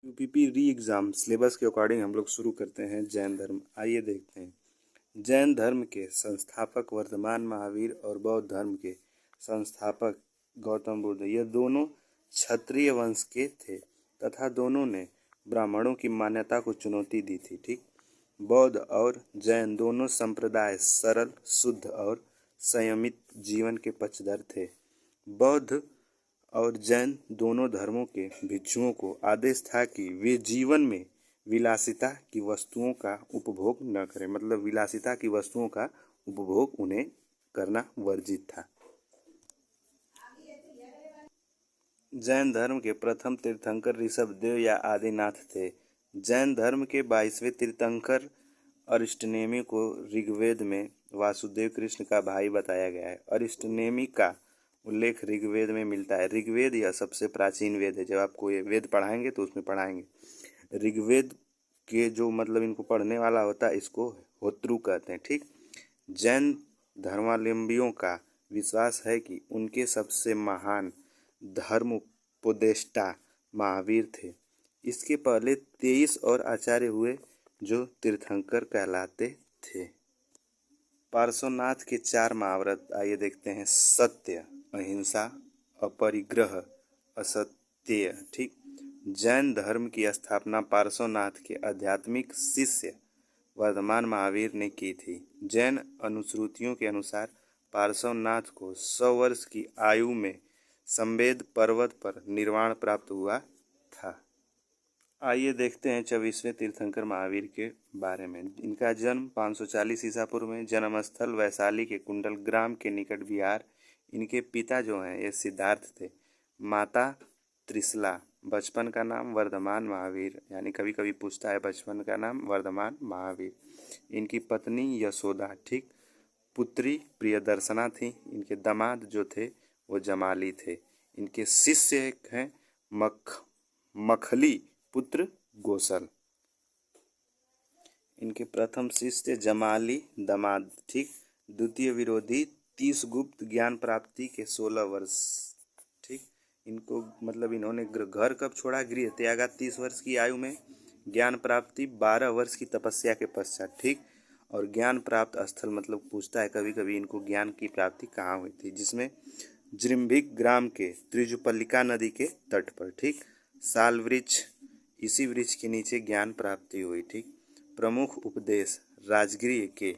UPP री exam syllabus के according हम लोग शुरू करते हैं जैन धर्म। आइए देखते हैं। जैन धर्म के संस्थापक वर्तमान महावीर और बौद्ध धर्म के संस्थापक गौतम बुद्ध, ये दोनों क्षत्रिय वंश के थे तथा दोनों ने ब्राह्मणों की मान्यता को चुनौती दी थी। ठीक। बौद्ध और जैन दोनों संप्रदाय सरल, शुद्ध और संयमित जीवन के पक्षधर थे। बौद्ध और जैन दोनों धर्मों के भिक्षुओं को आदेश था कि वे जीवन में विलासिता की वस्तुओं का उपभोग न करें, मतलब विलासिता की वस्तुओं का उपभोग उन्हें करना वर्जित था। जैन धर्म के प्रथम तीर्थंकर ऋषभदेव या आदिनाथ थे। जैन धर्म के 22वें तीर्थंकर अरिष्टनेमी को ऋग्वेद में वासुदेव कृष्ण का भाई बताया गया है। अरिष्टनेमी का उल्लेख ऋग्वेद में मिलता है। ऋग्वेद यह सबसे प्राचीन वेद है। जब आपको ये वेद पढ़ाएंगे तो उसमें पढ़ाएंगे ऋग्वेद के जो मतलब इनको पढ़ने वाला होता है इसको होत्रु कहते हैं। ठीक। जैन धर्मावलंबियों का विश्वास है कि उनके सबसे महान धर्मोपदेष्टा महावीर थे। इसके पहले 23 और आचार्य हुए जो तीर्थंकर कहलाते थे। पार्श्वनाथ के 4 महाव्रत आइए देखते हैं। सत्य, अहिंसा, अपरिग्रह, असत्य। ठीक। जैन धर्म की स्थापना पार्श्वनाथ के आध्यात्मिक शिष्य वर्धमान महावीर ने की थी। जैन अनुश्रुतियों के अनुसार पार्श्वनाथ को 100 वर्ष की आयु में संवेद पर्वत पर निर्वाण प्राप्त हुआ था। आइए देखते हैं 24वें तीर्थंकर महावीर के बारे में। इनका जन्म 540 ईसा पूर्व में, जन्मस्थल वैशाली के कुंडल ग्राम के निकट बिहार। इनके पिता जो हैं ये सिद्धार्थ थे, माता त्रिशला। बचपन का नाम वर्धमान महावीर, यानी कभी कभी पूछता है बचपन का नाम वर्धमान महावीर। इनकी पत्नी यशोदा। ठीक। पुत्री प्रियदर्शना थी। इनके दामाद जो थे वो जमाली थे। इनके शिष्य एक हैं मखली पुत्र गोसल। इनके प्रथम शिष्य जमाली दामाद। ठीक। द्वितीय विरोधी 30 गुप्त ज्ञान प्राप्ति के 16 वर्ष। ठीक। इनको मतलब इन्होंने घर कब छोड़ा? गृह त्यागा 30 वर्ष की आयु में। ज्ञान प्राप्ति 12 वर्ष की तपस्या के पश्चात। ठीक। और ज्ञान प्राप्त स्थल मतलब पूछता है कभी कभी इनको ज्ञान की प्राप्ति कहाँ हुई थी, जिसमें जृंभिक ग्राम के त्रिजुपल्लिका नदी के तट पर। ठीक। साल वृक्ष, इसी वृक्ष के नीचे ज्ञान प्राप्ति हुई। ठीक। प्रमुख उपदेश राजगृह के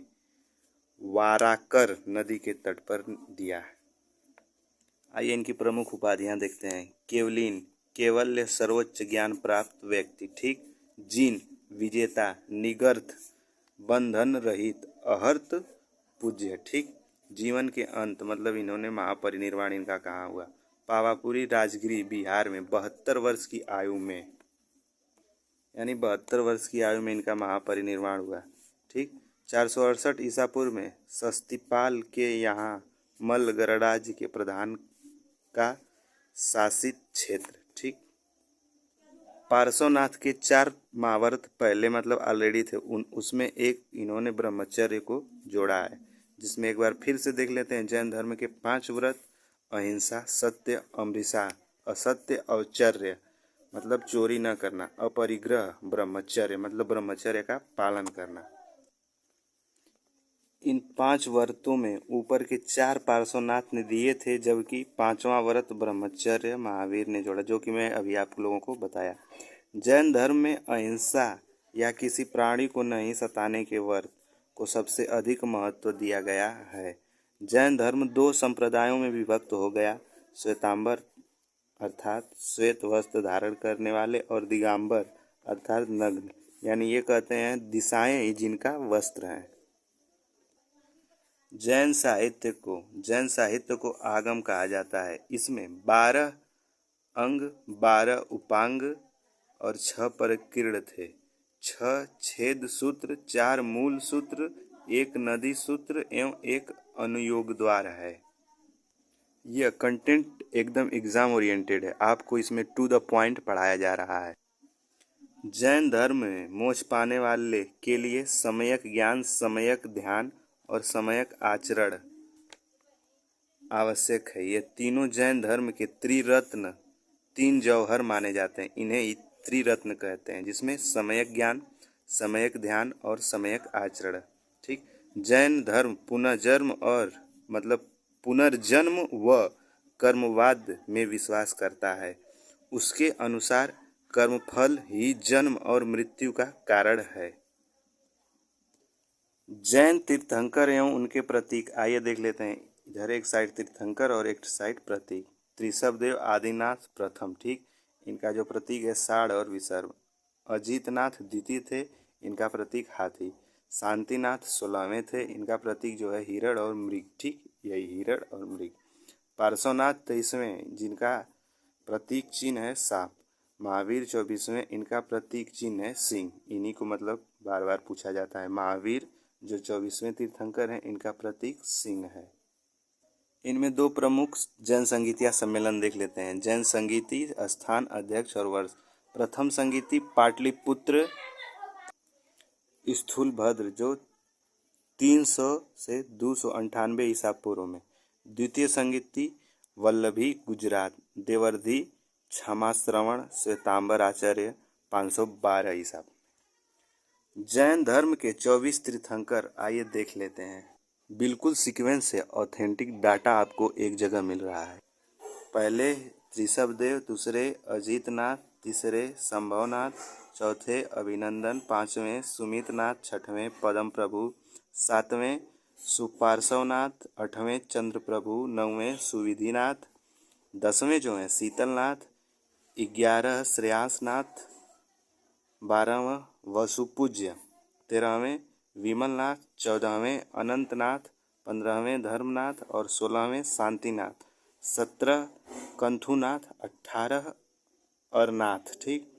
वाराकर नदी के तट पर दिया है। आइए इनकी प्रमुख उपाधियां देखते हैं। केवलीन, केवल्य सर्वोच्च ज्ञान प्राप्त व्यक्ति। ठीक। जीन, विजेता। निगर्थ, बंधन रहित। अहर्त, पूज्य। ठीक। जीवन के अंत मतलब इन्होंने महापरिनिर्वाण इनका कहाँ हुआ? पावापुरी राजगृह बिहार में 72 वर्ष की आयु में, यानी 72 वर्ष की आयु में इनका महापरिनिर्वाण हुआ। ठीक। 468 ईसा पूर्व में सस्तिपाल के यहाँ मल्ल गणराज्य के प्रधान का शासित क्षेत्र। ठीक। पार्श्वनाथ के 4 महाव्रत पहले मतलब ऑलरेडी थे, उसमें एक इन्होंने ब्रह्मचर्य को जोड़ा है, जिसमें एक बार फिर से देख लेते हैं। जैन धर्म के 5 व्रत अहिंसा, सत्य, अमृषा, असत्य, औचर्य मतलब चोरी न करना, अपरिग्रह, ब्रह्मचर्य मतलब ब्रह्मचर्य का पालन करना। इन 5 व्रतों में ऊपर के 4 पार्श्वनाथ ने दिए थे, जबकि 5वां व्रत ब्रह्मचर्य महावीर ने जोड़ा, जो कि मैं अभी आप लोगों को बताया। जैन धर्म में अहिंसा या किसी प्राणी को नहीं सताने के व्रत को सबसे अधिक महत्व दिया गया है। जैन धर्म 2 संप्रदायों में विभक्त हो गया, श्वेतांबर अर्थात श्वेत वस्त्र धारण करने वाले और दिगंबर अर्थात नग्न, यानी ये कहते हैं दिशाएं ही जिनका वस्त्र है। जैन साहित्य को आगम कहा जाता है। इसमें 12 अंग, 12 उपांग और 6 परिकीर्ण थे। 6 छेद सूत्र, 4 मूल सूत्र, 1 नदी सूत्र एवं 1 अनुयोग द्वार है। यह कंटेंट एकदम एग्जाम ओरिएंटेड है, आपको इसमें टू द पॉइंट पढ़ाया जा रहा है। जैन धर्म में मोक्ष पाने वाले के लिए सम्यक ज्ञान, सम्यक ध्यान और सम्यक आचरण आवश्यक है। ये तीनों जैन धर्म के त्रिरत्न, 3 जौहर माने जाते हैं। इन्हें त्रिरत्न कहते हैं, जिसमें सम्यक ज्ञान, सम्यक ध्यान और सम्यक आचरण। ठीक। जैन धर्म पुनर्जन्म व कर्मवाद में विश्वास करता है। उसके अनुसार कर्मफल ही जन्म और मृत्यु का कारण है। जैन तीर्थंकर एवं उनके प्रतीक आइए देख लेते हैं। इधर एक साइड तीर्थंकर और एक साइड प्रतीक। त्रिशबदेव आदिनाथ प्रथम। ठीक। इनका जो प्रतीक है साड़ और विसर्ग। अजीतनाथ द्वितीय थे, इनका प्रतीक हाथी। शांतिनाथ 16वें थे, इनका प्रतीक जो है हिरण और मृग। ठीक, यही हिरण और मृग। पार्श्वनाथ 23वें, जिनका प्रतीक चिन्ह है सांप। महावीर 24वें, इनका प्रतीक चिन्ह है सिंह। इन्हीं को मतलब बार बार पूछा जाता है। महावीर जो 24वें तीर्थंकर हैं, इनका प्रतीक सिंह है। इनमें दो प्रमुख जैन संगीतिया सम्मेलन देख लेते हैं। जैन संगीति स्थान, अध्यक्ष और वर्ष। प्रथम संगीति पाटलिपुत्र स्थूलभद्र जो 300 से 298 ईसा पूर्व में। द्वितीय संगीति वल्लभी गुजरात। देवर्धि क्षमाश्रवण श्वेतांबर आचार्य 512 ईसा। जैन धर्म के 24 तीर्थंकर आइए देख लेते हैं। बिल्कुल सीक्वेंस से ऑथेंटिक डाटा आपको एक जगह मिल रहा है। पहले त्रिशबदेव, दूसरे अजीतनाथ, तीसरे संभवनाथ, चौथे अभिनंदन, पांचवें सुमितनाथ, छठवें पदम प्रभु, सातवें सुपार्श्वनाथ, आठवें चंद्र प्रभु, नौवें सुविधिनाथ, 10वें जो हैं शीतलनाथ, 11 श्रेयांसनाथ, 12वां वसुपूज्य, 13वें विमलनाथ, 14वें अनंतनाथ, 15वें धर्मनाथ और 16वें शांतिनाथ, 17 कंथुनाथ, 18 अरनाथ। ठीक।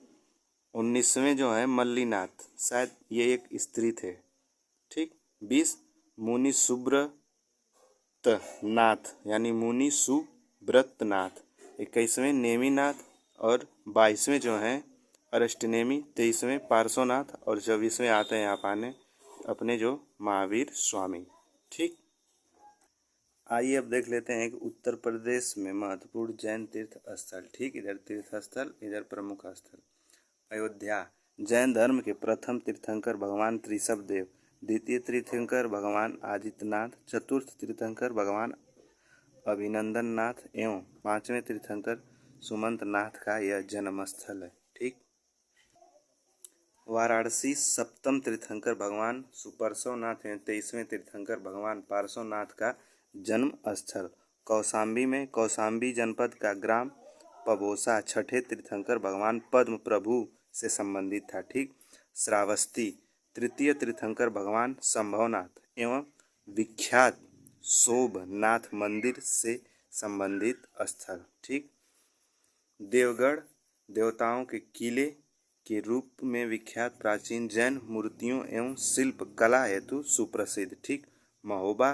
19वें जो है मल्लीनाथ, शायद ये एक स्त्री थे। ठीक। 20 मुनि सुब्रत नाथ यानी मुनि सुब्रतनाथ, 21वें नेमिनाथ और 22वें जो हैं अरष्टनेमी, 23वें पार्श्वनाथ और 24वें आते हैं यहाँ पाने अपने जो महावीर स्वामी। ठीक। आइए अब देख लेते हैं कि उत्तर प्रदेश में महत्वपूर्ण जैन तीर्थ स्थल। ठीक, इधर तीर्थ स्थल, इधर प्रमुख स्थल। अयोध्या। जैन धर्म के प्रथम तीर्थंकर भगवान त्रिशबदेव, द्वितीय तीर्थंकर भगवान आदित्यनाथ, चतुर्थ तीर्थंकर भगवान अभिनंदन नाथ एवं पांचवें तीर्थंकर सुमंत नाथ का यह जन्म स्थल है। ठीक। वाराणसी सप्तम तीर्थंकर भगवान सुपार्श्वनाथ एवं 23वें तीर्थंकर भगवान पार्श्वनाथ का जन्म स्थल। कौशाम्बी में कौशाम्बी जनपद का ग्राम पबोसा छठे तीर्थंकर भगवान पद्म प्रभु से संबंधित था। ठीक। श्रावस्ती तृतीय तीर्थंकर भगवान संभवनाथ एवं विख्यात शोभनाथ मंदिर से संबंधित स्थल। ठीक। देवगढ़ देवताओं के किले के रूप में विख्यात प्राचीन जैन मूर्तियों एवं शिल्प कला हेतु सुप्रसिद्ध। ठीक। महोबा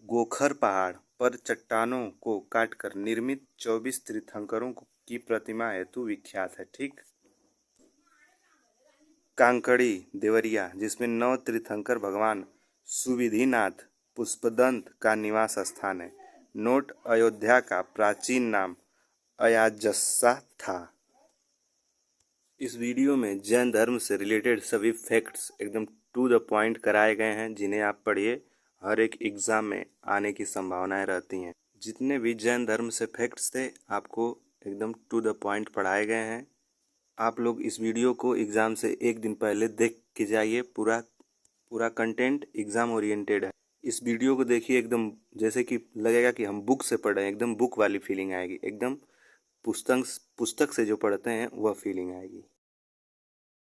गोखर पहाड़ पर चट्टानों को काटकर निर्मित 24 तीर्थंकरों की प्रतिमा हेतु विख्यात है। ठीक। कांकड़ी देवरिया, जिसमें 9 तीर्थंकर भगवान सुविधिनाथ पुष्पदंत का निवास स्थान है। नोट अयोध्या का प्राचीन नाम अयाजस्सा था। इस वीडियो में जैन धर्म से रिलेटेड सभी फैक्ट्स एकदम टू द पॉइंट कराए गए हैं, जिन्हें आप पढ़िए। हर एक एग्ज़ाम में आने की संभावनाएं रहती हैं। जितने भी जैन धर्म से फैक्ट्स थे आपको एकदम टू द पॉइंट पढ़ाए गए हैं। आप लोग इस वीडियो को एग्ज़ाम से एक दिन पहले देख के जाइए। पूरा कंटेंट एग्ज़ाम ओरिएंटेड है। इस वीडियो को देखिए, एकदम जैसे कि लगेगा कि हम बुक से पढ़ रहे हैं। एकदम बुक वाली फीलिंग आएगी। एकदम पुस्तक से जो पढ़ते हैं वह फीलिंग आएगी।